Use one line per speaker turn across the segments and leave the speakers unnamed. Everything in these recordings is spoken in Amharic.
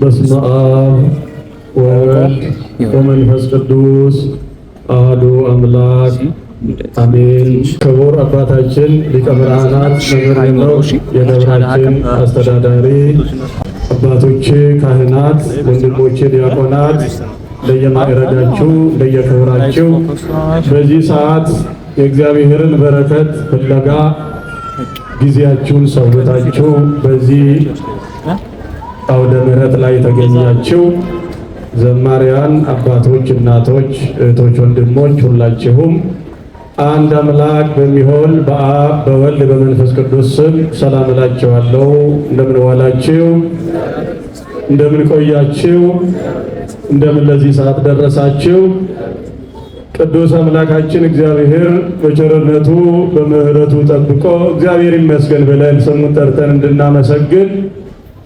በስመ አብ ወወልድ ወመንፈስ ቅዱስ አሐዱ አምላክ አሜን። ክቡር አባታችን ሊቀ ብርሃናት መምህር ነው፣ የደብራችን አስተዳዳሪ አባቶቼ ካህናት፣ ወንድሞቼ ዲያቆናት፣ ለየማዕረጋችሁ ለየክብራችሁ በዚህ ሰዓት የእግዚአብሔርን በረከት ፍለጋ ጊዜያችሁን ሰውታችሁ በዚህ አውደ ምሕረት ላይ የተገኛችሁ ዘማሪያን አባቶች፣ እናቶች፣ እህቶች፣ ወንድሞች ሁላችሁም አንድ አምላክ በሚሆን በአብ በወልድ በመንፈስ ቅዱስ ስም ሰላም እላችኋለሁ። እንደምን ዋላችሁ? እንደምን ቆያችሁ? እንደምን ለዚህ ሰዓት ደረሳችሁ? ቅዱስ አምላካችን እግዚአብሔር በቸርነቱ በምሕረቱ ጠብቆ እግዚአብሔር ይመስገን ብለን ስሙን ጠርተን እንድናመሰግን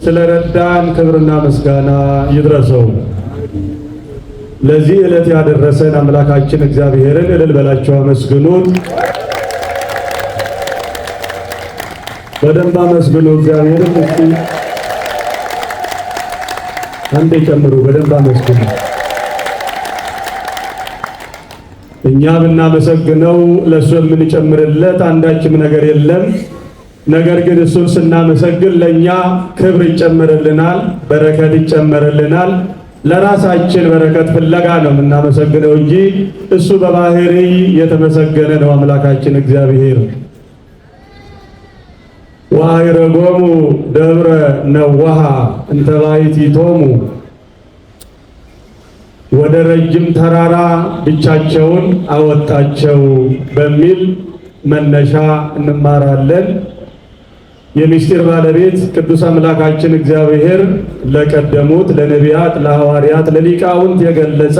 ስለረዳን ክብርና ምስጋና ይድረሰው። ለዚህ ዕለት ያደረሰን አምላካችን እግዚአብሔርን እልል በላችሁ አመስግኑት። በደንብ አመስግኑ እግዚአብሔርን። እስቲ አንዴ ጨምሩ፣ በደንብ አመስግኑ። እኛ ብናመሰግነው ለእሱ የምንጨምርለት አንዳችም ነገር የለም። ነገር ግን እሱን ስናመሰግን ለኛ ክብር ይጨመርልናል፣ በረከት ይጨመርልናል። ለራሳችን በረከት ፍለጋ ነው የምናመሰግነው እንጂ እሱ በባህሪ የተመሰገነ ነው አምላካችን እግዚአብሔር። ወአይረጎሙ ደብረ ነዋሃ እንተ ባሕቲቶሙ፣ ወደ ረጅም ተራራ ብቻቸውን አወጣቸው በሚል መነሻ እንማራለን። የምስጢር ባለቤት ቅዱስ አምላካችን እግዚአብሔር ለቀደሙት ለነቢያት፣ ለሐዋርያት፣ ለሊቃውንት የገለጸ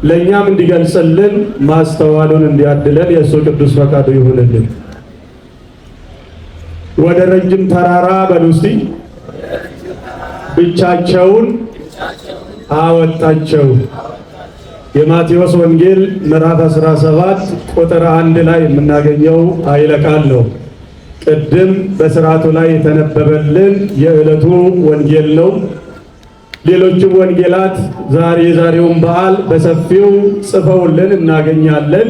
ለእኛም እንዲገልጽልን ማስተዋሉን እንዲያድለን የእሱ ቅዱስ ፈቃዱ ይሁንልን። ወደ ረጅም ተራራ በሉ እስቲ፣ ብቻቸውን አወጣቸው። የማቴዎስ ወንጌል ምዕራፍ 17 ቁጥር 1 ላይ የምናገኘው ኃይለ ቃል ነው። ቅድም በሥርዓቱ ላይ የተነበበልን የዕለቱ ወንጌል ነው። ሌሎችም ወንጌላት የዛሬውን በዓል በሰፊው ጽፈውልን እናገኛለን።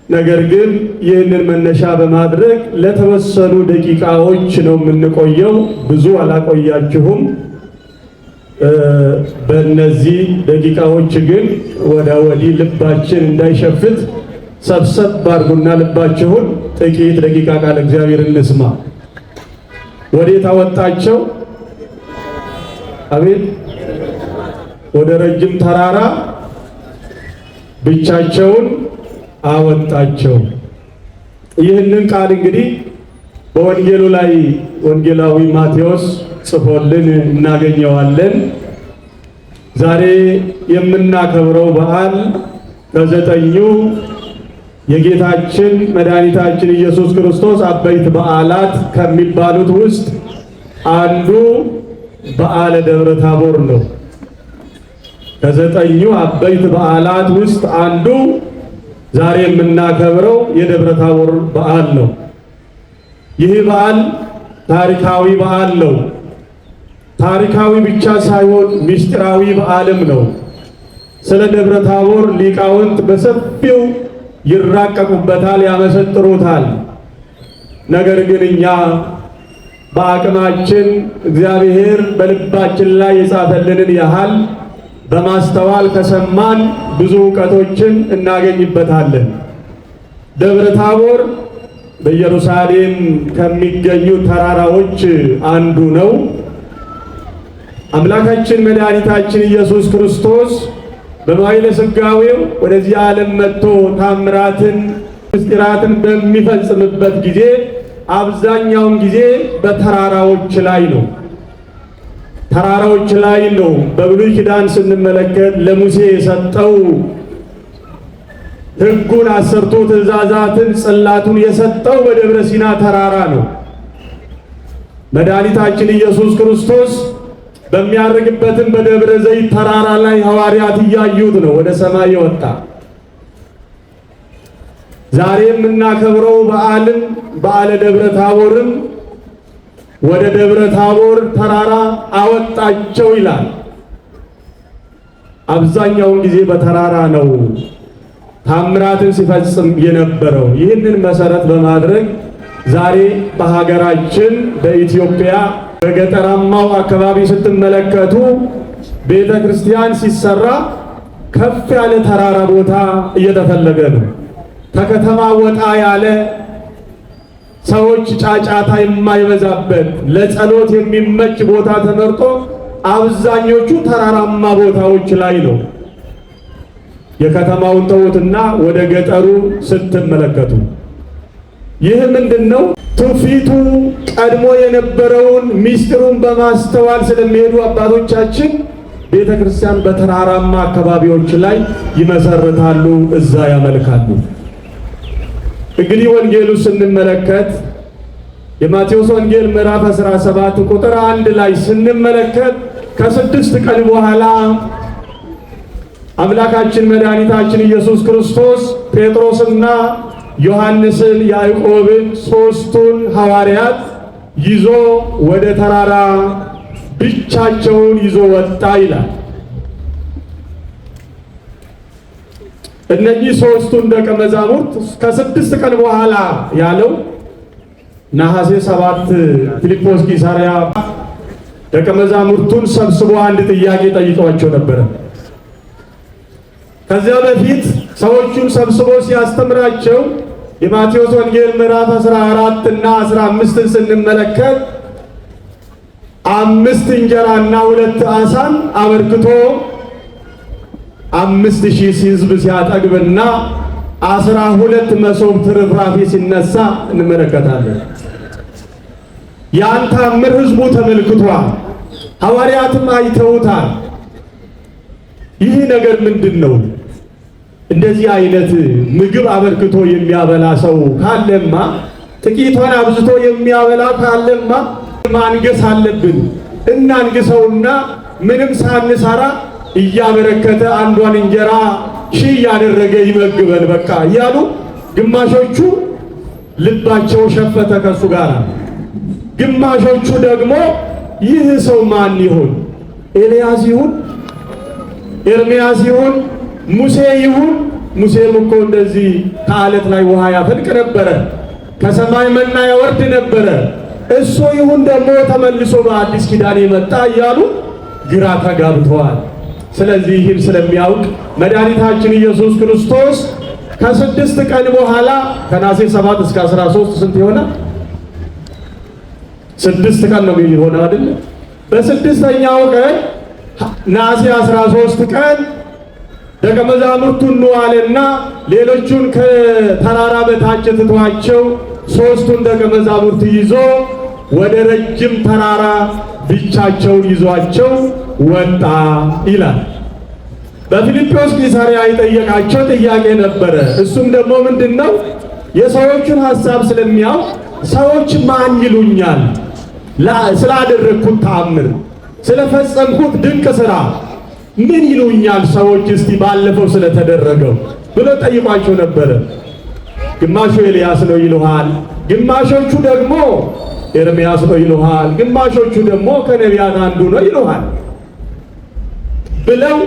ነገር ግን ይህንን መነሻ በማድረግ ለተወሰኑ ደቂቃዎች ነው የምንቆየው። ብዙ አላቆያችሁም። በእነዚህ ደቂቃዎች ግን ወዲህ ልባችን እንዳይሸፍት ሰብሰብ አድርጉና ልባችሁን ጥቂት ደቂቃ ቃል እግዚአብሔር እንስማ። ወዴት አወጣቸው? አቤት! ወደ ረጅም ተራራ ብቻቸውን አወጣቸው። ይህንን ቃል እንግዲህ በወንጌሉ ላይ ወንጌላዊ ማቴዎስ ጽፎልን እናገኘዋለን። ዛሬ የምናከብረው በዓል ከዘጠኙ የጌታችን መድኃኒታችን ኢየሱስ ክርስቶስ አበይት በዓላት ከሚባሉት ውስጥ አንዱ በዓለ ደብረ ታቦር ነው። ከዘጠኙ አበይት በዓላት ውስጥ አንዱ ዛሬ የምናከብረው የደብረ ታቦር በዓል ነው። ይህ በዓል ታሪካዊ በዓል ነው። ታሪካዊ ብቻ ሳይሆን ምስጢራዊ በዓልም ነው። ስለ ደብረ ታቦር ሊቃውንት በሰፊው ይራቀቁበታል፣ ያመሰጥሩታል። ነገር ግን እኛ በአቅማችን እግዚአብሔር በልባችን ላይ የጻፈልንን ያህል በማስተዋል ከሰማን ብዙ ዕውቀቶችን እናገኝበታለን። ደብረ ታቦር በኢየሩሳሌም ከሚገኙ ተራራዎች አንዱ ነው። አምላካችን መድኃኒታችን ኢየሱስ ክርስቶስ በመዋዕለ ሥጋዌው ወደዚህ ዓለም መጥቶ ታምራትን ምስጢራትን በሚፈጽምበት ጊዜ አብዛኛውን ጊዜ በተራራዎች ላይ ነው። ተራራዎች ላይ ነው። በብሉይ ኪዳን ስንመለከት ለሙሴ የሰጠው ሕጉን 10ቱ ትእዛዛትን ጽላቱን የሰጠው በደብረ ሲና ተራራ ነው። መድኃኒታችን ኢየሱስ ክርስቶስ በሚያርግበትን በደብረ ዘይት ተራራ ላይ ሐዋርያት እያዩት ነው ወደ ሰማይ የወጣ። ዛሬ የምናከብረው በዓልም በዓለ ደብረ ታቦርም ወደ ደብረ ታቦር ተራራ አወጣቸው ይላል። አብዛኛውን ጊዜ በተራራ ነው ታምራትን ሲፈጽም የነበረው። ይህንን መሰረት በማድረግ ዛሬ በሀገራችን በኢትዮጵያ በገጠራማው አካባቢ ስትመለከቱ ቤተ ክርስቲያን ሲሰራ ከፍ ያለ ተራራ ቦታ እየተፈለገ ነው። ከከተማ ወጣ ያለ ሰዎች ጫጫታ የማይበዛበት ለጸሎት የሚመች ቦታ ተመርጦ አብዛኞቹ ተራራማ ቦታዎች ላይ ነው። የከተማውን ተውትና ወደ ገጠሩ ስትመለከቱ ይህ ምንድነው? ትውፊቱ ቀድሞ የነበረውን ሚስጥሩን በማስተዋል ስለሚሄዱ አባቶቻችን ቤተ ክርስቲያን በተራራማ አካባቢዎች ላይ ይመሰርታሉ፣ እዛ ያመልካሉ። እንግዲህ ወንጌሉ ስንመለከት የማቴዎስ ወንጌል ምዕራፍ 17 ቁጥር 1 ላይ ስንመለከት ከ6 ቀን በኋላ አምላካችን መድኃኒታችን ኢየሱስ ክርስቶስ ጴጥሮስና ዮሐንስን ያዕቆብን ሦስቱን ሐዋርያት ይዞ ወደ ተራራ ብቻቸውን ይዞ ወጣ ይላል። እነዚህ ሦስቱን ደቀ መዛሙርት ከ6 ቀን በኋላ ያለው ነሐሴ 7 ፊልጶስ ቂሳርያ ደቀ መዛሙርቱን ሰብስቦ አንድ ጥያቄ ጠይቀዋቸው ነበረ። ከዚያ በፊት ሰዎቹን ሰብስቦ ሲያስተምራቸው የማቴዎስ ወንጌል ምዕራፍ 14 እና 15ን ስንመለከት 5 እንጀራና 2 ዓሣን አበርክቶ 5000 ሕዝብ ሲያጠግብና 12 መሶብ ትርፍራፊ ሲነሳ እንመለከታለን። ያን ታምር ሕዝቡ ተመልክቷል፣ ሐዋርያትም አይተውታል። ይህ ነገር ምንድን ነው? እንደዚህ አይነት ምግብ አበርክቶ የሚያበላ ሰው ካለማ፣ ጥቂቷን አብዝቶ የሚያበላ ካለማ ማንገስ አለብን። እናንግሰውና ምንም ሳንሰራ እያበረከተ አንዷን እንጀራ ሺህ ያደረገ ይመግበን በቃ እያሉ ግማሾቹ ልባቸው ሸፈተ ከሱ ጋር። ግማሾቹ ደግሞ ይህ ሰው ማን ይሁን? ኤልያስ ይሁን? ኤርምያስ ይሁን? ሙሴ ይሁን? ሙሴም እኮ እንደዚህ ከዓለት ላይ ውሃ ያፈልቅ ነበረ፣ ከሰማይ መና ያወርድ ነበረ። እሱ ይሁን ደግሞ ተመልሶ በአዲስ ኪዳን የመጣ እያሉ ግራ ተጋብተዋል። ስለዚህ ይህን ስለሚያውቅ መድኃኒታችን ኢየሱስ ክርስቶስ ከ6 ቀን በኋላ ከነሐሴ 7 እስከ 13 ስንት ይሆናል? 6 ቀን ነው የሚሆነው አይደል? በ6ኛው ቀን ነሐሴ 13 ቀን ደቀ መዛሙርቱን አለና ሌሎቹን ከተራራ በታች ትቷቸው 3ቱን ደቀ መዛሙርት ይዞ ወደ ረጅም ተራራ ብቻቸውን ይዟቸው ወጣ ይላል። በፊልጶስ ቂሳርያ የጠየቃቸው ጥያቄ ነበረ። እሱም ደግሞ ምንድነው? የሰዎችን ሐሳብ ስለሚያውቅ ሰዎች ማን ይሉኛል? ስላደረግኩት ተአምር፣ ስለፈጸምኩት ድንቅ ሥራ ምን ይሉኛል ሰዎች እስቲ ባለፈው ስለተደረገው ብሎ ጠይቋቸው ነበረ። ግማሹ ኤልያስ ነው ይሉሃል፣ ግማሾቹ ደግሞ ኤርምያስ ነው ይሉሃል፣ ግማሾቹ ደግሞ ከነቢያት አንዱ ነው ይሉሃል ብለው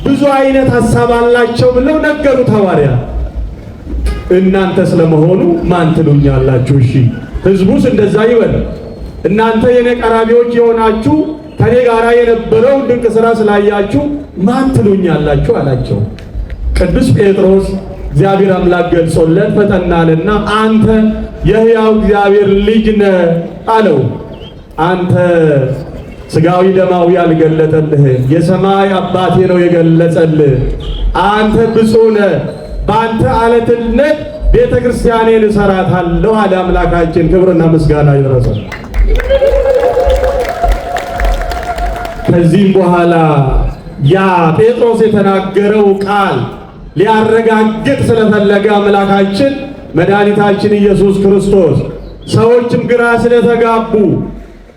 ብዙ አይነት ሐሳብ አላቸው ብለው ነገሩት ሐዋርያት። እናንተ ስለመሆኑ ማን ትሉኛላችሁ? እሺ ሕዝቡስ እንደዛ ይበል። እናንተ የኔ ቀራቢዎች የሆናችሁ ከኔ ጋር የነበረው ድንቅ ሥራ ስላያችሁ ማን ትሉኛላችሁ አላቸው። ቅዱስ ጴጥሮስ እግዚአብሔር አምላክ ገልጾለት ፈጠናልና አንተ የሕያው እግዚአብሔር ልጅ ነህ አለው። አንተ ሥጋዊ ደማዊ ያልገለጠልህ የሰማይ አባቴ ነው የገለጸልህ። አንተ ብፁዕ ነህ፣ በአንተ ዓለትነት ቤተ ክርስቲያኔን እሠራታለሁ አለ አምላካችን። ክብርና ምስጋና ይድረሰው። ከዚህም በኋላ ያ ጴጥሮስ የተናገረው ቃል ሊያረጋግጥ ስለፈለገ አምላካችን መድኃኒታችን ኢየሱስ ክርስቶስ ሰዎችም ግራ ስለተጋቡ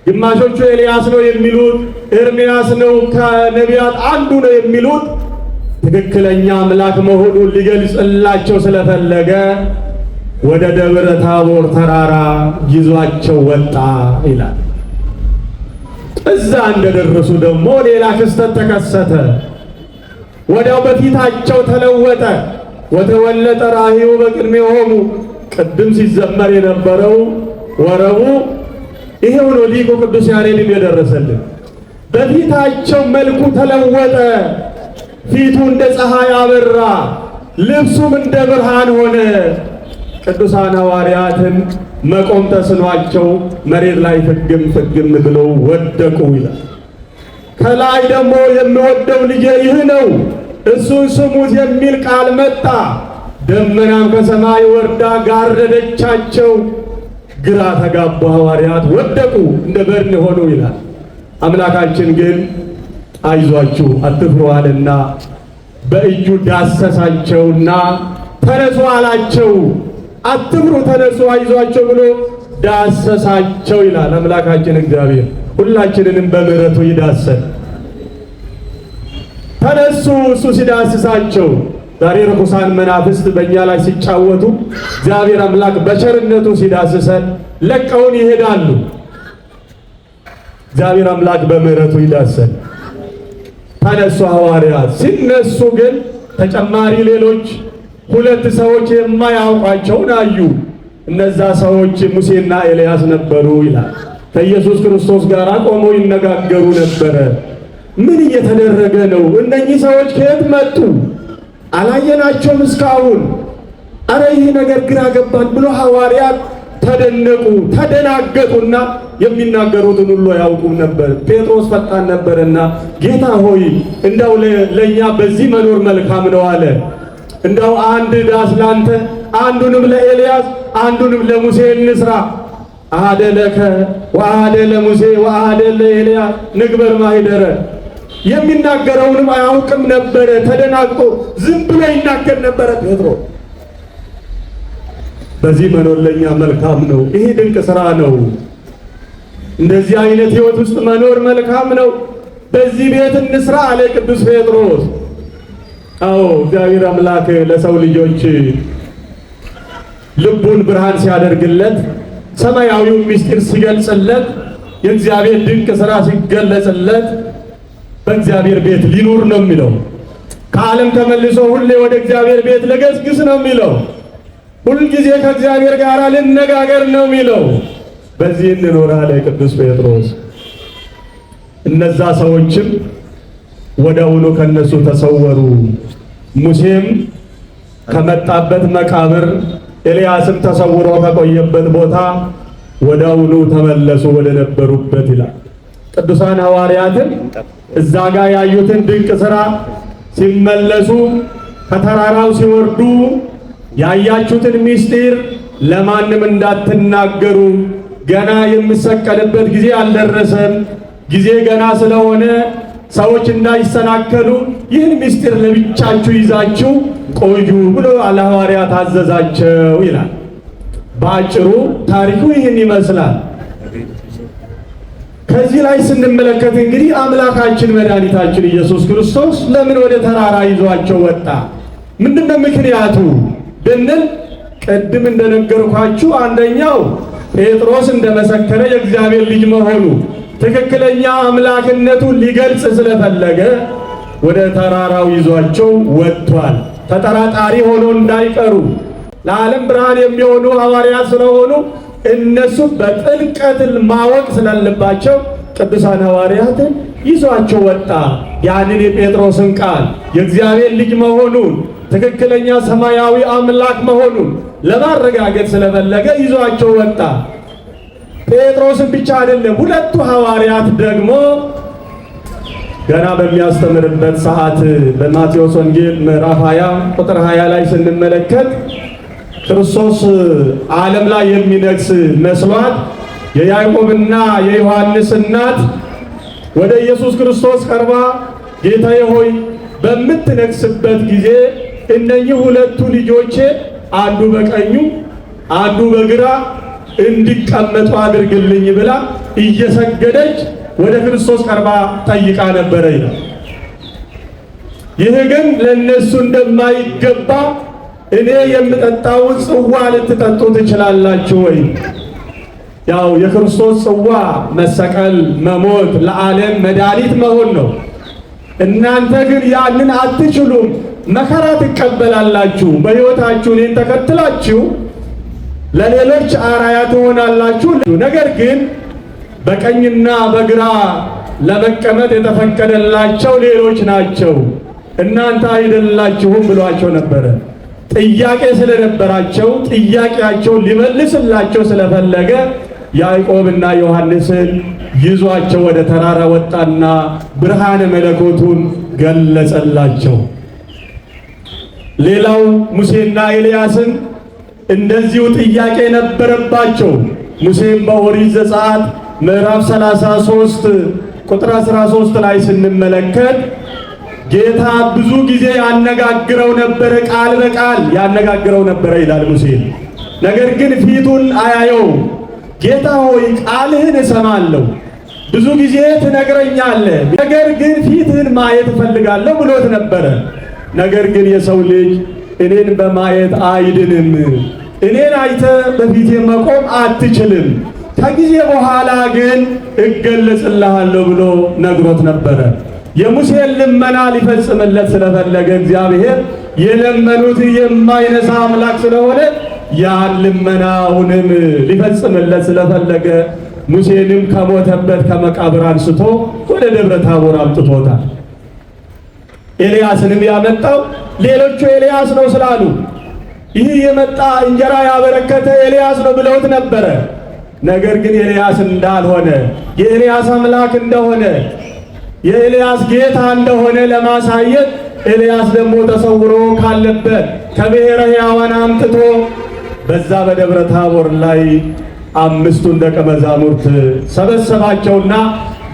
ግማሾቹ ኤልያስ ነው የሚሉት፣ ኤርምያስ ነው ከነቢያት አንዱ ነው የሚሉት ትክክለኛ አምላክ መሆኑን ሊገልጽላቸው ስለፈለገ ወደ ደብረ ታቦር ተራራ ይዟቸው ወጣ ይላል። እዛ እንደደረሱ ደግሞ ሌላ ክስተት ተከሰተ። ወዲያው በፊታቸው ተለወጠ። ወተወለጠ ራእዩ በቅድሜሆሙ ቅድም ሲዘመር የነበረው ወረቡ ይሄው ነው። ሊቁ ቅዱስ ያሬድም የደረሰልን በፊታቸው መልኩ ተለወጠ። ፊቱ እንደ ፀሐይ አበራ፣ ልብሱም እንደ ብርሃን ሆነ። ቅዱሳን ሐዋርያትን መቆም ተስኗቸው መሬት ላይ ፍግም ፍግም ብለው ወደቁ ይላል። ከላይ ደግሞ የምወደው ልጄ ይህ ነው እሱን ስሙት የሚል ቃል መጣ። ደመናም ከሰማይ ወርዳ ጋረደቻቸው። ግራ ተጋቡ፣ ሐዋርያት ወደቁ፣ እንደ በድን ሆኑ ይላል። አምላካችን ግን አይዟችሁ አትፍሩ አለና በእጁ ዳሰሳቸውና ተነሱ አላቸው። አትፍሩ ተነሱ አይዟቸው ብሎ ዳሰሳቸው ይላል። አምላካችን እግዚአብሔር ሁላችንንም በምሕረቱ ይዳሰን። ተነሱ እሱ ሲዳስሳቸው። ዛሬ ርኩሳን መናፍስት በእኛ ላይ ሲጫወቱ እግዚአብሔር አምላክ በቸርነቱ ሲዳስሰን ለቀውን ይሄዳሉ። እግዚአብሔር አምላክ በምሕረቱ ይዳሰን። ተነሱ ሐዋርያት። ሲነሱ ግን ተጨማሪ ሌሎች ሁለት ሰዎች የማያውቋቸውን አዩ። እነዛ ሰዎች ሙሴና ኤልያስ ነበሩ ይላል። ከኢየሱስ ክርስቶስ ጋር ቆመው ይነጋገሩ ነበረ። ምን እየተደረገ ነው? እነኚህ ሰዎች ከየት መጡ? አላየናቸውም እስካሁን። አረ ይህ ነገር ግራ ገባን ብሎ ሐዋርያት ተደነቁ፣ ተደናገጡና የሚናገሩትን ሁሉ ያውቁ ነበር። ጴጥሮስ ፈጣን ነበርና ጌታ ሆይ እንዳው ለኛ በዚህ መኖር መልካም ነው አለ። እንዳው አንድ ዳስ ላንተ፣ አንዱንም ለኤልያስ፣ አንዱንም ለሙሴ እንስራ። አሐደ ለከ ወአሐደ ለሙሴ ወአሐደ ለኤልያስ ንግበር ማኅደረ። የሚናገረውንም አያውቅም ነበረ። ተደናግጦ ዝም ብሎ ይናገር ነበረ ጴጥሮስ። በዚህ መኖር ለኛ መልካም ነው። ይሄ ድንቅ ሥራ ነው። እንደዚህ አይነት ሕይወት ውስጥ መኖር መልካም ነው። በዚህ ቤት እንስራ አለ ቅዱስ ጴጥሮስ። አዎ እግዚአብሔር አምላክ ለሰው ልጆች ልቡን ብርሃን ሲያደርግለት፣ ሰማያዊው ምስጢር ሲገልጽለት፣ የእግዚአብሔር ድንቅ ሥራ ሲገለጽለት በእግዚአብሔር ቤት ሊኖር ነው የሚለው። ከዓለም ተመልሶ ሁሌ ወደ እግዚአብሔር ቤት ልገስግስ ነው የሚለው። ሁልጊዜ ከእግዚአብሔር ጋር ልነጋገር ነው የሚለው። በዚህ እንኖር አለ ቅዱስ ጴጥሮስ። እነዛ ሰዎችም ወዲያውኑ ከነሱ ተሰወሩ። ሙሴም ከመጣበት መቃብር፣ ኤልያስም ተሰውሮ ከቆየበት ቦታ ወዲያውኑ ተመለሱ ወደ ነበሩበት ይላል። ቅዱሳን ሐዋርያትን እዛ ጋር ያዩትን ድንቅ ሥራ ሲመለሱ ከተራራው ሲወርዱ ያያችሁትን ምስጢር ለማንም እንዳትናገሩ፣ ገና የሚሰቀልበት ጊዜ አልደረሰም፣ ጊዜ ገና ስለሆነ ሰዎች እንዳይሰናከሉ ይህን ምስጢር ለብቻችሁ ይዛችሁ ቆዩ ብሎ ለሐዋርያት አዘዛቸው ይላል። በአጭሩ ታሪኩ ይህን ይመስላል። ከዚህ ላይ ስንመለከት እንግዲህ አምላካችን መድኃኒታችን ኢየሱስ ክርስቶስ ለምን ወደ ተራራ ይዟቸው ወጣ? ምንድነው ምክንያቱ ብንል ቅድም እንደነገርኳችሁ አንደኛው ጴጥሮስ እንደመሰከረ የእግዚአብሔር ልጅ መሆኑ ትክክለኛ አምላክነቱን ሊገልጽ ስለፈለገ ወደ ተራራው ይዟቸው ወጥቷል። ተጠራጣሪ ሆኖ እንዳይቀሩ ለዓለም ብርሃን የሚሆኑ ሐዋርያት ስለሆኑ እነሱ በጥልቀት ማወቅ ስላለባቸው ቅዱሳን ሐዋርያትን ይዟቸው ወጣ። ያንን የጴጥሮስን ቃል የእግዚአብሔር ልጅ መሆኑን ትክክለኛ ሰማያዊ አምላክ መሆኑን ለማረጋገጥ ስለፈለገ ይዟቸው ወጣ። ጴጥሮስን ብቻ አይደለም፣ ሁለቱ ሐዋርያት ደግሞ ገና በሚያስተምርበት ሰዓት በማቴዎስ ወንጌል ምዕራፍ 20 ቁጥር 20 ላይ ስንመለከት ክርስቶስ ዓለም ላይ የሚነግስ መስሏት የያዕቆብና የዮሐንስ እናት ወደ ኢየሱስ ክርስቶስ ቀርባ ጌታዬ ሆይ በምትነግስበት ጊዜ እነኚህ ሁለቱ ልጆቼ አንዱ በቀኙ አንዱ በግራ እንዲቀመጡ አድርግልኝ ብላ እየሰገደች ወደ ክርስቶስ ቀርባ ጠይቃ ነበረ ይላል። ይህ ግን ለነሱ እንደማይገባ እኔ የምጠጣውን ጽዋ ልትጠጡ ትችላላችሁ ወይ? ያው የክርስቶስ ጽዋ መሰቀል፣ መሞት፣ ለዓለም መድኃኒት መሆን ነው። እናንተ ግን ያንን አትችሉም፣ መከራ ትቀበላላችሁ። በሕይወታችሁ እኔን ተከትላችሁ ለሌሎች አራያ ትሆናላችሁ። ነገር ግን በቀኝና በግራ ለመቀመጥ የተፈቀደላቸው ሌሎች ናቸው፣ እናንተ አይደላችሁም ብሏቸው ነበረ። ጥያቄ ስለነበራቸው ጥያቄያቸውን ሊመልስላቸው ስለፈለገ ያዕቆብና ዮሐንስን ይዟቸው ወደ ተራራ ወጣና ብርሃነ መለኮቱን ገለጸላቸው። ሌላው ሙሴና ኤልያስን እንደዚሁ ጥያቄ ነበረባቸው። ሙሴም በኦሪት ዘጸአት ምዕራፍ 33 ቁጥር 13 ላይ ስንመለከት ጌታ ብዙ ጊዜ ያነጋግረው ነበረ፣ ቃል በቃል ያነጋግረው ነበረ ይላል ሙሴ። ነገር ግን ፊቱን አያየው። ጌታ ሆይ ቃልህን እሰማለሁ፣ ብዙ ጊዜ ትነግረኛለህ፣ ነገር ግን ፊትህን ማየት እፈልጋለሁ ብሎት ነበረ። ነገር ግን የሰው ልጅ እኔን በማየት አይድንም፣ እኔን አይተህ በፊቴ መቆም አትችልም፣ ከጊዜ በኋላ ግን እገለጽልሃለሁ ብሎ ነግሮት ነበረ። የሙሴን ልመና ሊፈጽምለት ስለፈለገ እግዚአብሔር የለመኑት የማይነሳ አምላክ ስለሆነ ያን ልመናውንም ሊፈጽምለት ስለፈለገ ሙሴንም ከሞተበት ከመቃብር አንስቶ ወደ ደብረ ታቦር አምጥቶታል። ኤልያስንም ያመጣው ሌሎቹ ኤልያስ ነው ስላሉ ይህ የመጣ እንጀራ ያበረከተ ኤልያስ ነው ብለውት ነበረ። ነገር ግን ኤልያስ እንዳልሆነ የኤልያስ አምላክ እንደሆነ የኤልያስ ጌታ እንደሆነ ለማሳየት ኤልያስ ደግሞ ተሰውሮ ካለበት ከብሔረ ሕያዋን አምጥቶ በዛ በደብረ ታቦር ላይ 5ቱን ደቀ መዛሙርት ሰበሰባቸውና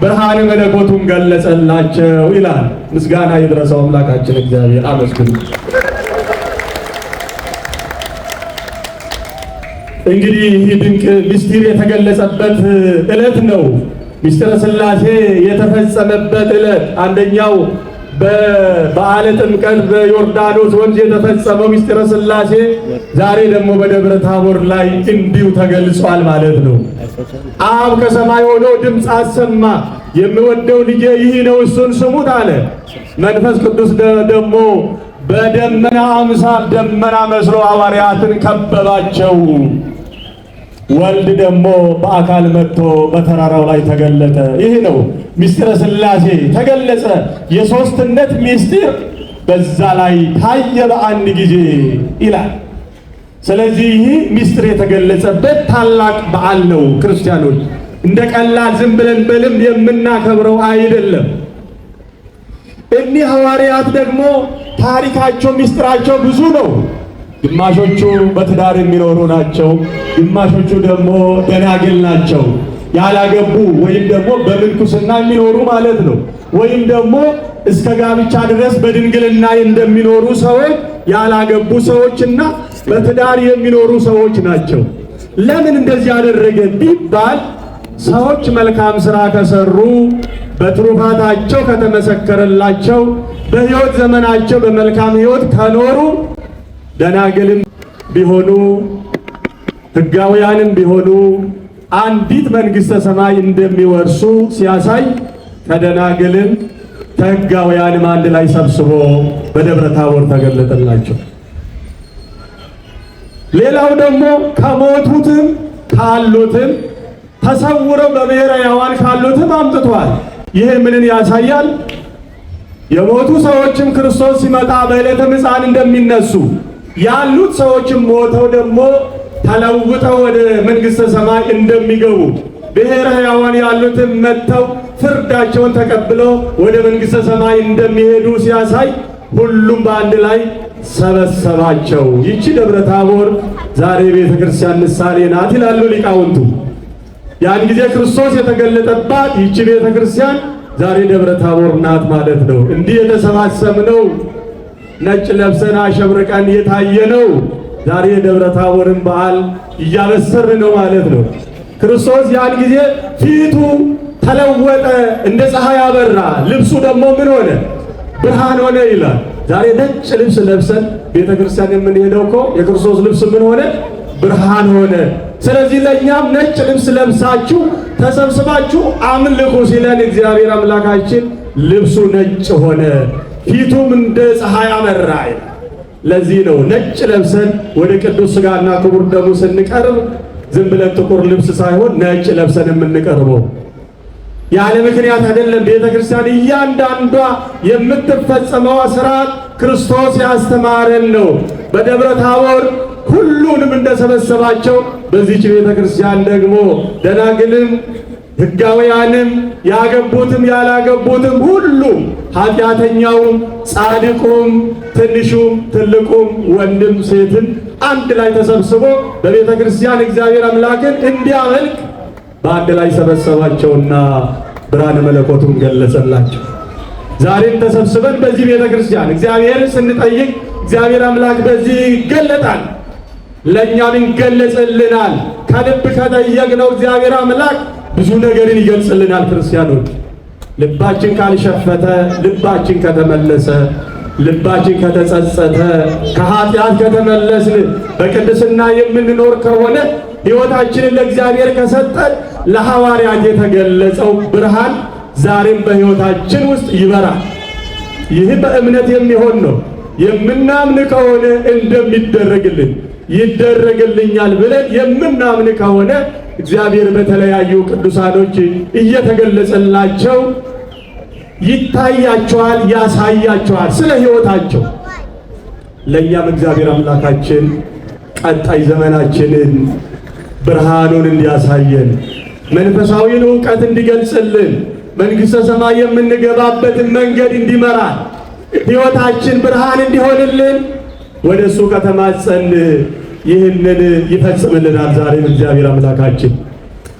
ብርሃነ መለኮቱን ገለጸላቸው ይላል። ምስጋና ይድረሰው አምላካችን እግዚአብሔር፣ አመስግኑ። እንግዲህ ይህ ድንቅ ምስጢር የተገለጸበት ዕለት ነው። ምስጢረ ሥላሴ የተፈጸመበት ዕለት አንደኛው በበዓለ ጥምቀት በዮርዳኖስ ወንዝ የተፈጸመው ምስጢረ ሥላሴ ዛሬ ደግሞ በደብረ ታቦር ላይ እንዲሁ ተገልጿል ማለት ነው። አብ ከሰማይ ሆኖ ድምፅ አሰማ፣ የምወደው ልጄ ይህ ነው እሱን ስሙት አለ። መንፈስ ቅዱስ ደግሞ በደመና አምሳል ደመና መስሎ ሐዋርያትን ከበባቸው። ወልድ ደግሞ በአካል መጥቶ በተራራው ላይ ተገለጠ። ይህ ነው ምስጢረ ሥላሴ ተገለጸ። የሦስትነት ምስጢር በዛ ላይ ታየ በአንድ ጊዜ ይላል። ስለዚህ ይህ ምስጢር የተገለጸበት ታላቅ በዓል ነው። ክርስቲያኖች እንደ ቀላል ዝም ብለን በልምድ የምናከብረው አይደለም። እኒህ ሐዋርያት ደግሞ ታሪካቸው ምስጢራቸው ብዙ ነው። ግማሾቹ በትዳር የሚኖሩ ናቸው፣ ግማሾቹ ደግሞ ደናግል ናቸው፣ ያላገቡ ወይም ደግሞ በምንኩስና የሚኖሩ ማለት ነው። ወይም ደግሞ እስከ ጋብቻ ድረስ በድንግልና እንደሚኖሩ ሰዎች ያላገቡ ሰዎችና በትዳር የሚኖሩ ሰዎች ናቸው። ለምን እንደዚህ ያደረገ ቢባል ሰዎች መልካም ሥራ ከሰሩ በትሩፋታቸው ከተመሰከረላቸው በሕይወት ዘመናቸው በመልካም ሕይወት ከኖሩ ደናግልም ቢሆኑ ሕጋውያንም ቢሆኑ አንዲት መንግሥተ ሰማይ እንደሚወርሱ ሲያሳይ ከደናግልም ከሕጋውያንም አንድ ላይ ሰብስቦ በደብረ ታቦር ተገለጠላቸው። ሌላው ደግሞ ከሞቱትም ካሉትም ተሰውረው በብሔረ ሕያዋን ካሉትም አምጥቷል። ይሄ ምንን ያሳያል? የሞቱ ሰዎችም ክርስቶስ ሲመጣ በዕለተ ምጽአት እንደሚነሱ ያሉት ሰዎችም ሞተው ደግሞ ተለውጠው ወደ መንግሥተ ሰማይ እንደሚገቡ ብሔረ ሕያዋን ያሉትም መጥተው ፍርዳቸውን ተቀብለው ወደ መንግሥተ ሰማይ እንደሚሄዱ ሲያሳይ ሁሉም በአንድ ላይ ሰበሰባቸው። ይቺ ደብረ ታቦር ዛሬ ቤተ ክርስቲያን ምሳሌ ናት ይላሉ ሊቃውንቱ። ያን ጊዜ ክርስቶስ የተገለጠባት ይቺ ቤተ ክርስቲያን ዛሬ ደብረ ታቦር ናት ማለት ነው። እንዲህ የተሰባሰብነው ነጭ ለብሰን አሸብርቀን የታየነው ዛሬ የደብረ ታቦርን በዓል እያበሰርን ነው ማለት ነው። ክርስቶስ ያን ጊዜ ፊቱ ተለወጠ፣ እንደ ፀሐይ አበራ፣ ልብሱ ደግሞ ምን ሆነ? ብርሃን ሆነ ይላል። ዛሬ ነጭ ልብስ ለብሰን ቤተክርስቲያን የምንሄደው እኮ የክርስቶስ ልብስ ምን ሆነ? ብርሃን ሆነ። ስለዚህ ለእኛም ነጭ ልብስ ለብሳችሁ ተሰብስባችሁ አምልኩ ሲለን እግዚአብሔር አምላካችን ልብሱ ነጭ ሆነ፣ ፊቱም እንደ ፀሐይ አበራ። ለዚህ ነው ነጭ ለብሰን ወደ ቅዱስ ሥጋና ክቡር ደሙ ስንቀርብ ዝም ብለን ጥቁር ልብስ ሳይሆን ነጭ ለብሰን የምንቀርበው። ያለ ምክንያት አይደለም። ቤተ ክርስቲያን እያንዳንዷ የምትፈጸመው ሥርዓት ክርስቶስ ያስተማረን ነው። በደብረ ታቦር ሁሉንም እንደሰበሰባቸው በዚህች ቤተ ክርስቲያን ደግሞ ደናግልም ሕጋውያንም ያገቡትም ያላገቡትም ሁሉም ኃጢአተኛውም ጻድቁም ትንሹም ትልቁም ወንድም ሴትን አንድ ላይ ተሰብስቦ በቤተ ክርስቲያን እግዚአብሔር አምላክን እንዲያመልክ በአንድ ላይ ሰበሰባቸውና ብርሃነ መለኮቱን ገለጸላቸው። ዛሬም ተሰብስበን በዚህ ቤተ ክርስቲያን እግዚአብሔርን ስንጠይቅ እግዚአብሔር አምላክ በዚህ ይገለጣል፣ ለእኛም ይገለጽልናል። ከልብ ከጠየቅነው እግዚአብሔር አምላክ ብዙ ነገርን ይገልጽልናል። ክርስቲያኖች ልባችን ካልሸፈተ፣ ልባችን ከተመለሰ፣ ልባችን ከተጸጸተ፣ ከኃጢአት ከተመለስን፣ በቅድስና የምንኖር ከሆነ ሕይወታችንን ለእግዚአብሔር ከሰጠን ለሐዋርያት የተገለጸው ብርሃን ዛሬም በሕይወታችን ውስጥ ይበራል። ይህ በእምነት የሚሆን ነው። የምናምን ከሆነ እንደሚደረግልን ይደረግልኛል ብለን የምናምን ከሆነ እግዚአብሔር በተለያዩ ቅዱሳኖች እየተገለጸላቸው ይታያቸዋል፣ ያሳያቸዋል ስለ ሕይወታቸው። ለእኛም እግዚአብሔር አምላካችን ቀጣይ ዘመናችንን ብርሃኑን እንዲያሳየን፣ መንፈሳዊን ዕውቀት እንዲገልጽልን፣ መንግሥተ ሰማይ የምንገባበትን መንገድ እንዲመራን፣ ሕይወታችን ብርሃን እንዲሆንልን ወደ እሱ ከተማጸን ይህንን ይፈጽምልናል። ዛሬም እግዚአብሔር አምላካችን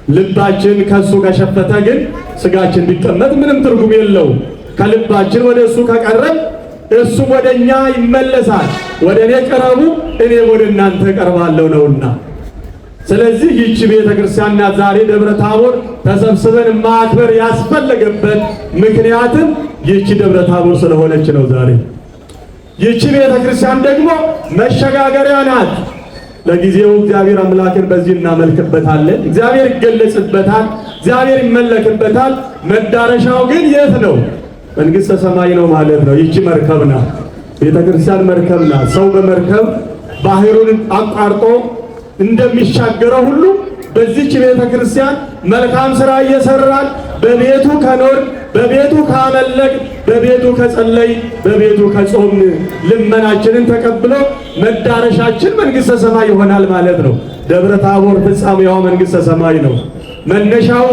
ልባችን ከእሱ ከሸፈተ ግን ሥጋችን ቢቀመጥ ምንም ትርጉም የለው። ከልባችን ወደ እሱ ከቀረብ እሱም ወደ እኛ ይመለሳል። ወደ እኔ ቅረቡ እኔም ወደ እናንተ ቀርባለሁ ነውና። ስለዚህ ይህች ቤተ ክርስቲያንና ዛሬ ደብረ ታቦር ተሰብስበን ማክበር ያስፈለገበት ምክንያትም ይህች ደብረ ታቦር ስለሆነች ነው። ዛሬ ይህች ቤተ ክርስቲያን ደግሞ መሸጋገሪያ ናት። ለጊዜው እግዚአብሔር አምላክን በዚህ እናመልክበታለን፣ እግዚአብሔር ይገለጽበታል፣ እግዚአብሔር ይመለክበታል። መዳረሻው ግን የት ነው? መንግሥተ ሰማይ ነው ማለት ነው። ይህች መርከብ ናት፣ ቤተ ክርስቲያን መርከብ ናት። ሰው በመርከብ ባህሩን አቋርጦ እንደሚሻገረው ሁሉ በዚህች ቤተ ክርስቲያን መልካም ሥራ እየሰራን በቤቱ ከኖር፣ በቤቱ ካመለክ፣ በቤቱ ከጸለይ፣ በቤቱ ከጾም ልመናችንን ተቀብሎ መዳረሻችን መንግሥተ ሰማይ ይሆናል ማለት ነው። ደብረ ታቦር ፍጻሜዋ መንግሥተ ሰማይ ነው። መነሻው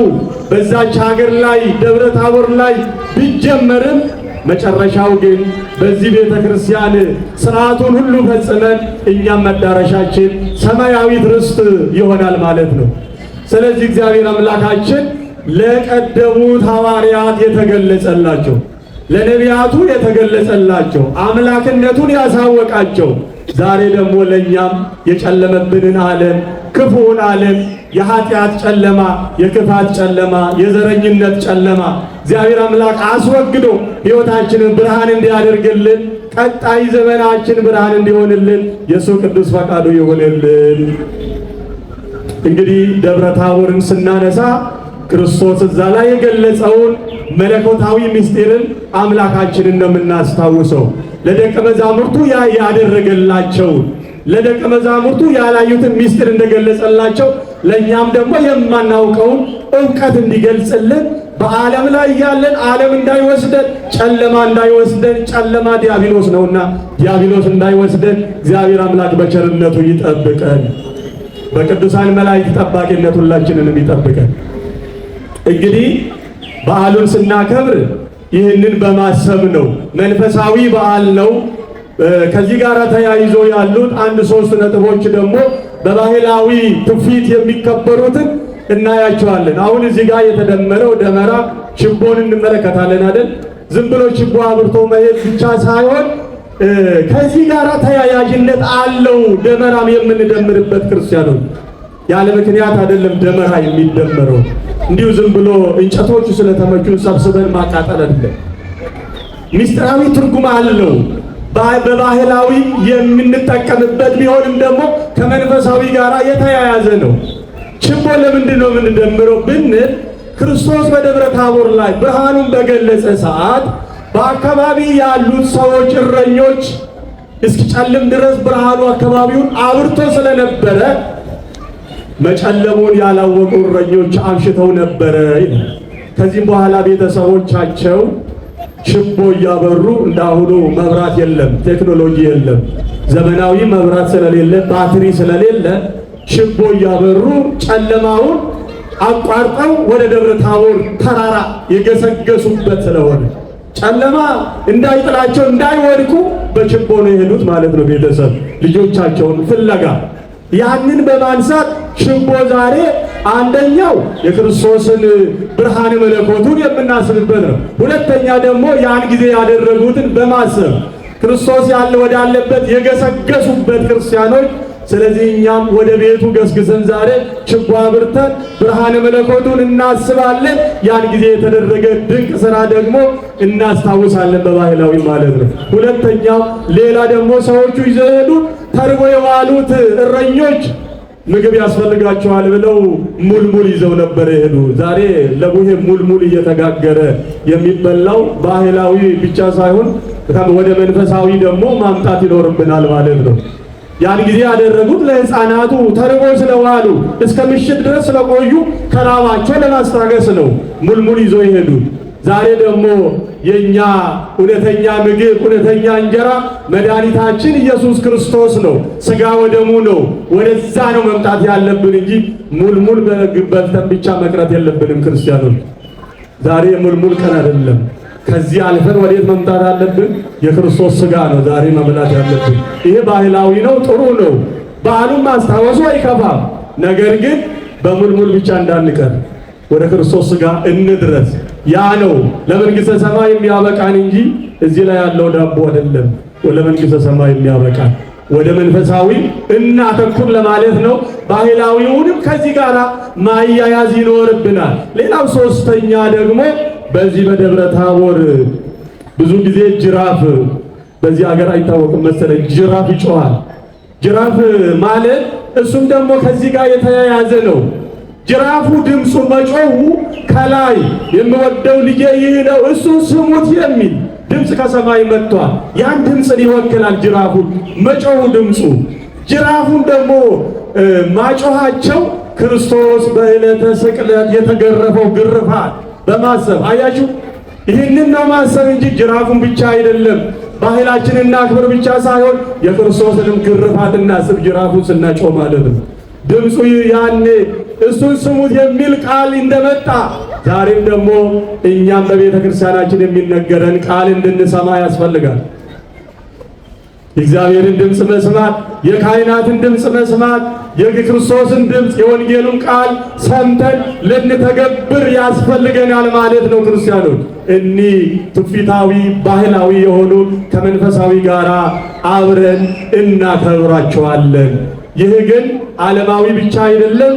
በዛች ሀገር ላይ ደብረ ታቦር ላይ ቢጀመርም መጨረሻው ግን በዚህ ቤተ ክርስቲያን ሥርዓቱን ሁሉ ፈጽመን እኛም መዳረሻችን ሰማያዊት ርስት ይሆናል ማለት ነው። ስለዚህ እግዚአብሔር አምላካችን ለቀደሙት ሐዋርያት የተገለጸላቸው፣ ለነቢያቱ የተገለጸላቸው፣ አምላክነቱን ያሳወቃቸው ዛሬ ደግሞ ለእኛም የጨለመብንን ዓለም፣ ክፉውን ዓለም፣ የኃጢአት ጨለማ፣ የክፋት ጨለማ፣ የዘረኝነት ጨለማ እግዚአብሔር አምላክ አስወግዶ ሕይወታችንን ብርሃን እንዲያደርግልን፣ ቀጣይ ዘመናችን ብርሃን እንዲሆንልን የእሱ ቅዱስ ፈቃዱ ይሆንልን። እንግዲህ ደብረ ታቦርን ስናነሳ ክርስቶስ እዛ ላይ የገለጸውን መለኮታዊ ምስጢርን አምላካችንን ነው የምናስታውሰው። ለደቀ መዛሙርቱ ያደረገላቸውን፣ ለደቀ መዛሙርቱ ያላዩትን ምስጢር እንደገለጸላቸው ለእኛም ደግሞ የማናውቀውን ዕውቀት እንዲገልጽልን፣ በዓለም ላይ ያለን ዓለም እንዳይወስደን፣ ጨለማ እንዳይወስደን፣ ጨለማ ዲያብሎስ ነውና ዲያብሎስ እንዳይወስደን እግዚአብሔር አምላክ በቸርነቱ ይጠብቀን። በቅዱሳን መላእክት ጠባቂነት ሁላችንንም ይጠብቀን። እንግዲህ በዓሉን ስናከብር ይህንን በማሰብ ነው። መንፈሳዊ በዓል ነው። ከዚህ ጋር ተያይዞ ያሉት አንድ ሶስት ነጥቦች ደግሞ በባህላዊ ትውፊት የሚከበሩትን እናያቸዋለን። አሁን እዚህ ጋር የተደመረው ደመራ ችቦን እንመለከታለን አይደል? ዝም ብሎ ችቦ አብርቶ መሄድ ብቻ ሳይሆን ከዚህ ጋር ተያያዥነት አለው። ደመራም የምንደምርበት ክርስቲያኖች ያለ ምክንያት አይደለም ደመራ የሚደመረው። እንዲሁ ዝም ብሎ እንጨቶቹ ስለተመቹን ሰብስበን ማቃጠል አይደለም። ምስጢራዊ ትርጉም አለው። በባህላዊ የምንጠቀምበት ቢሆንም ደግሞ ከመንፈሳዊ ጋር የተያያዘ ነው። ችቦ ለምንድን ነው የምንደምረው ብንል ክርስቶስ በደብረ ታቦር ላይ ብርሃኑን በገለጸ ሰዓት በአካባቢ ያሉት ሰዎች እረኞች እስኪጨልም ድረስ ብርሃኑ አካባቢውን አብርቶ ስለነበረ መጨለሙን ያላወቁ እረኞች አምሽተው ነበረ ይላል። ከዚህም በኋላ ቤተሰቦቻቸው ችቦ እያበሩ እንዳሁኑ መብራት የለም፣ ቴክኖሎጂ የለም፣ ዘመናዊ መብራት ስለሌለ፣ ባትሪ ስለሌለ ችቦ እያበሩ ጨለማውን አቋርጠው ወደ ደብረ ታቦር ተራራ የገሰገሱበት ስለሆነ ጨለማ እንዳይጥላቸው እንዳይወድቁ በችቦ ነው የሄዱት ማለት ነው። ቤተሰብ ልጆቻቸውን ፍለጋ ያንን በማንሳት ችቦ ዛሬ አንደኛው የክርስቶስን ብርሃነ መለኮቱን የምናስብበት ነው። ሁለተኛ ደግሞ ያን ጊዜ ያደረጉትን በማሰብ ክርስቶስ ያለ ወዳለበት የገሰገሱበት ክርስቲያኖች። ስለዚህ እኛም ወደ ቤቱ ገስግሰን ዛሬ ችቦ አብርተን ብርሃነ መለኮቱን እናስባለን። ያን ጊዜ የተደረገ ድንቅ ሥራ ደግሞ እናስታውሳለን በባህላዊ ማለት ነው። ሁለተኛው ሌላ ደግሞ ሰዎቹ ይዘው የሄዱት ተርቦ የዋሉት እረኞች ምግብ ያስፈልጋቸዋል ብለው ሙልሙል ይዘው ነበር የሄዱ። ዛሬ ለቡሄ ሙልሙል እየተጋገረ የሚበላው ባህላዊ ብቻ ሳይሆን ወደ መንፈሳዊ ደግሞ ማምጣት ይኖርብናል ማለት ነው። ያን ጊዜ ያደረጉት ለሕፃናቱ ተርቦ ስለዋሉ እስከ ምሽት ድረስ ስለቆዩ ከራባቸው ለማስታገስ ነው ሙልሙል ይዘው የሄዱት። ዛሬ ደግሞ የኛ እውነተኛ ምግብ እውነተኛ እንጀራ መድኃኒታችን ኢየሱስ ክርስቶስ ነው፣ ሥጋ ወደሙ ነው። ወደዛ ነው መምጣት ያለብን እንጂ ሙልሙል በልተን ብቻ መቅረት የለብንም። ክርስቲያኖች ዛሬ የሙልሙል ቀን አይደለም። ከዚህ አልፈን ወዴት መምጣት አለብን? የክርስቶስ ሥጋ ነው ዛሬ መብላት ያለብን። ይሄ ባህላዊ ነው፣ ጥሩ ነው። በዓሉን ማስታወሱ አይከፋም። ነገር ግን በሙልሙል ብቻ እንዳንቀር ወደ ክርስቶስ ሥጋ እንድረስ። ያ ነው ለመንግሥተ ሰማይ የሚያበቃን እንጂ እዚህ ላይ ያለው ዳቦ አይደለም ለመንግሥተ ሰማይ የሚያበቃን። ወደ መንፈሳዊ እናተኩር ለማለት ነው። ባህላዊውንም ከዚህ ጋር ማያያዝ ይኖርብናል። ሌላው ሶስተኛ ደግሞ በዚህ በደብረ ታቦር ብዙ ጊዜ ጅራፍ በዚህ ሀገር አይታወቅም መሰለኝ ጅራፍ ይጮሃል። ጅራፍ ማለት እሱም ደግሞ ከዚህ ጋር የተያያዘ ነው። ጅራፉ ድምፁ መጮሁ ከላይ የምወደው ልጄ ይህ ነው እሱን ስሙት የሚል ድምፅ ከሰማይ መጥቷል። ያን ድምፅን ይወክላል ጅራፉ መጮሁ ድምፁ። ጅራፉን ደግሞ ማጮሃቸው ክርስቶስ በዕለተ ስቅለት የተገረፈው ግርፋት በማሰብ አያችሁ፣ ይህንን ነው ማሰብ እንጂ ጅራፉን ብቻ አይደለም። ባህላችንን እናክብር ብቻ ሳይሆን የክርስቶስንም ግርፋት እናስብ፣ ጅራፉን ስናጮህ ማለት ነው። ድምፁ ያኔ እሱን ስሙት የሚል ቃል እንደመጣ ዛሬም ደግሞ እኛም በቤተ ክርስቲያናችን የሚነገረን ቃል እንድንሰማ ያስፈልጋል። የእግዚአብሔርን ድምፅ መስማት፣ የካህናትን ድምፅ መስማት፣ የክርስቶስን ድምፅ የወንጌሉን ቃል ሰምተን ልንተገብር ያስፈልገናል ማለት ነው። ክርስቲያኖች እኒህ ትውፊታዊ ባህላዊ የሆኑ ከመንፈሳዊ ጋር አብረን እናከብራቸዋለን። ይህ ግን ዓለማዊ ብቻ አይደለም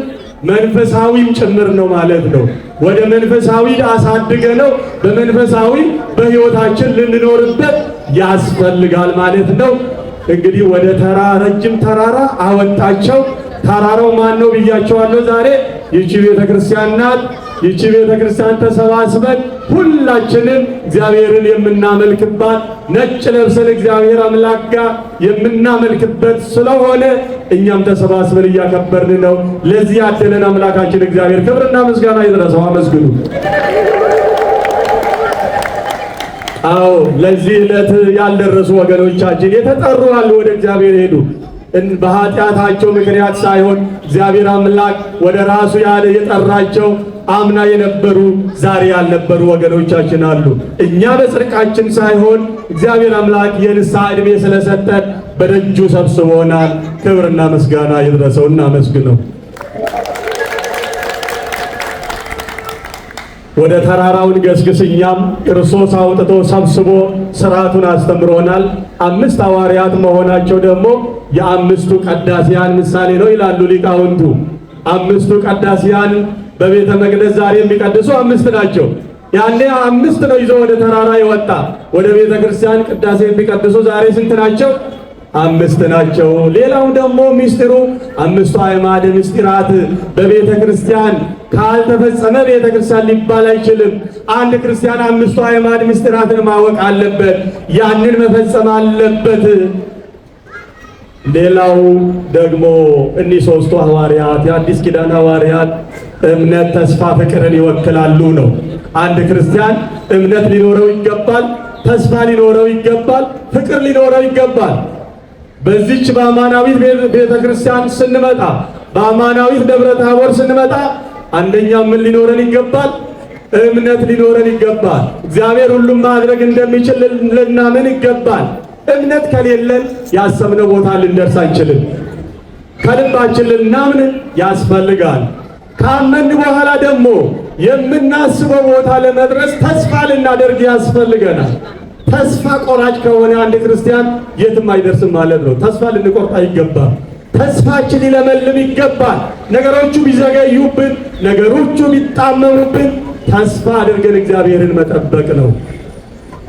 መንፈሳዊም ጭምር ነው ማለት ነው። ወደ መንፈሳዊ አሳድገ ነው በመንፈሳዊ በሕይወታችን ልንኖርበት ያስፈልጋል ማለት ነው። እንግዲህ ወደ ረጅም ተራራ አወጣቸው። ተራራው ማን ነው ብያቸዋለሁ። ዛሬ ይቺ ቤተክርስቲያን ናት። ይቺ ቤተክርስቲያን ተሰባስበን ሁላችንም እግዚአብሔርን የምናመልክባት ነጭ ለብሰን እግዚአብሔር አምላክ ጋር የምናመልክበት ስለሆነ እኛም ተሰባስበን እያከበርን ነው። ለዚህ ያደለን አምላካችን እግዚአብሔር ክብርና ምስጋና ይድረሰው። አመስግኑ። አዎ ለዚህ ዕለት ያልደረሱ ወገኖቻችን የተጠሩ አሉ፣ ወደ እግዚአብሔር ሄዱ። በኃጢአታቸው ምክንያት ሳይሆን እግዚአብሔር አምላክ ወደ ራሱ ያለ የጠራቸው አምና የነበሩ ዛሬ ያልነበሩ ወገኖቻችን አሉ። እኛ በጽድቃችን ሳይሆን እግዚአብሔር አምላክ የንስሐ ዕድሜ ስለሰጠን በደጁ ሰብስቦናል። ክብርና ምስጋና ይድረሰው። እናመስግነው። ወደ ተራራውን ገስግስኛም ክርስቶስ አውጥቶ ሰብስቦ ስርዓቱን አስተምሮናል። 5 ሐዋርያት መሆናቸው ደግሞ የአምስቱ ቀዳሲያን ምሳሌ ነው ይላሉ ሊቃውንቱ። 5ቱ ቀዳሲያን በቤተ መቅደስ ዛሬ የሚቀድሱ 5 ናቸው። ያኔ 5 ነው ይዞ ወደ ተራራ የወጣ። ወደ ቤተ ክርስቲያን ቅዳሴ የሚቀድሱ ዛሬ ስንት ናቸው? 5 ናቸው። ሌላው ደግሞ ምስጢሩ 5ቱ አዕማደ ምስጢራት በቤተ ክርስቲያን ካልተፈጸመ ቤተ ክርስቲያን ሊባል አይችልም። አንድ ክርስቲያን 5ቱ አዕማደ ምስጢራትን ማወቅ አለበት፣ ያንን መፈጸም አለበት። ሌላው ደግሞ እኒህ 3ቱ ሐዋርያት የአዲስ ኪዳን ሐዋርያት እምነት፣ ተስፋ፣ ፍቅርን ይወክላሉ ነው። አንድ ክርስቲያን እምነት ሊኖረው ይገባል፣ ተስፋ ሊኖረው ይገባል፣ ፍቅር ሊኖረው ይገባል። በዚች በአማናዊት ቤተ ክርስቲያን ስንመጣ፣ በአማናዊት ደብረ ታቦር ስንመጣ አንደኛ ምን ሊኖረን ይገባል? እምነት ሊኖረን ይገባል። እግዚአብሔር ሁሉም ማድረግ እንደሚችል ልናምን ይገባል። እምነት ከሌለን ያሰብነው ቦታ ልንደርስ አንችልም። ከልባችን ልናምን ያስፈልጋል። ካመን በኋላ ደግሞ የምናስበው ቦታ ለመድረስ ተስፋ ልናደርግ ያስፈልገናል። ተስፋ ቆራጭ ከሆነ አንድ ክርስቲያን የትም አይደርስም ማለት ነው። ተስፋ ልንቆርጥ አይገባም። ተስፋችን ሊለመልም ይገባል። ነገሮቹ ቢዘገዩብን፣ ነገሮቹ ቢጣመሙብን ተስፋ አድርገን እግዚአብሔርን መጠበቅ ነው።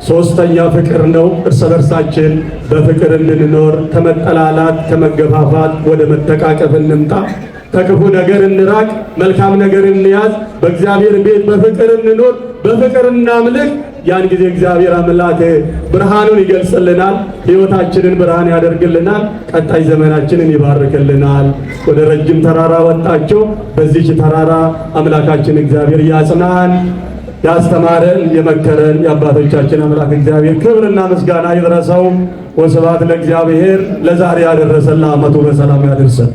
3ኛ ፍቅር ነው። እርስ በርሳችን በፍቅር እንድንኖር፣ ከመጠላላት ከመገፋፋት ወደ መተቃቀፍ እንምጣ። ከክፉ ነገር እንራቅ፣ መልካም ነገር እንያዝ። በእግዚአብሔር ቤት በፍቅር እንኖር፣ በፍቅር እናምልክ። ያን ጊዜ እግዚአብሔር አምላክ ብርሃኑን ይገልጽልናል፣ ሕይወታችንን ብርሃን ያደርግልናል፣ ቀጣይ ዘመናችንን ይባርክልናል። ወደ ረጅም ተራራ ወጣቸው። በዚች ተራራ አምላካችን እግዚአብሔር ያጽናን። ያስተማረን የመከረን የአባቶቻችን አምላክ እግዚአብሔር ክብርና ምስጋና ይድረሰው። ወስብሐት ለእግዚአብሔር። ለዛሬ ያደረሰን ለዓመቱ በሰላም ያደርሰን።